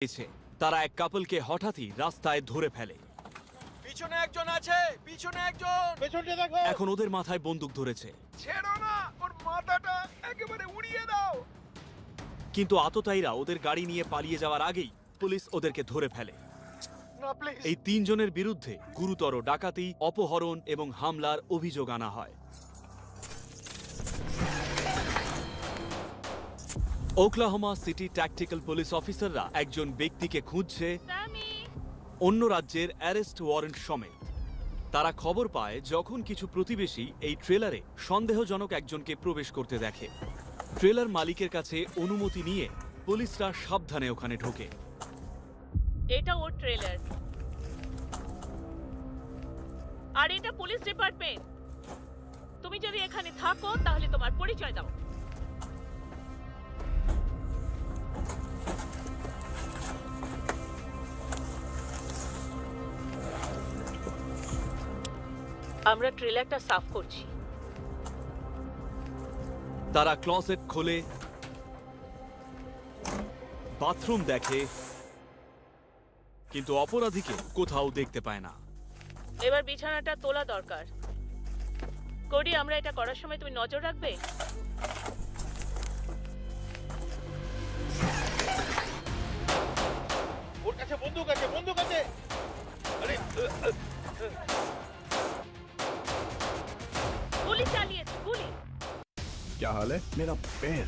তারা এক কাপলকে হঠাৎই রাস্তায় ধরে ফেলে। পিছনে একজন আছে, পিছনে একজন, পেছনটা দেখো। এখন ওদের মাথায় বন্দুক ধরেছে, ছেড়ো না, ওর মাথাটা একেবারে উড়িয়ে দাও। কিন্তু আততায়ীরা ওদের গাড়ি নিয়ে পালিয়ে যাওয়ার আগেই পুলিশ ওদেরকে ধরে ফেলে। না প্লিজ। এই তিনজনের বিরুদ্ধে গুরুতর ডাকাতি, অপহরণ এবং হামলার অভিযোগ আনা হয়। ওকলাহোমা সিটি ট্যাকটিক্যাল পুলিশ অফিসাররা একজন ব্যক্তিকে খুঁজছে অন্য রাজ্যের অ্যারেস্ট ওয়ারেন্ট সমেত। তারা খবর পায় যখন কিছু প্রতিবেশী এই ট্রেলারে সন্দেহজনক একজনকে প্রবেশ করতে দেখে। ট্রেলার মালিকের কাছে অনুমতি নিয়ে পুলিশরা সাবধানে ওখানে ঢোকে। এটা ওর ট্রেলার, আর এটা পুলিশ ডিপার্টমেন্ট। তুমি যদি এখানে থাকো তাহলে তোমার পরিচয় দাও। আমরা ট্রেলারটা সাফ করছি। তারা ক্লসেট খোলে, বাথরুম দেখে, কিন্তু অপরাধীকে কোথাও দেখতে পায় না। এবার বিছানাটা তোলা দরকার। কোডি, আমরা এটা করার সময় তুমি নজর রাখবে। ওর কাছে বন্দুক আছে, বন্দুক আছে। আরে গুলি চালিয়েছে, গুলি। क्या हाल है? मेरा पैर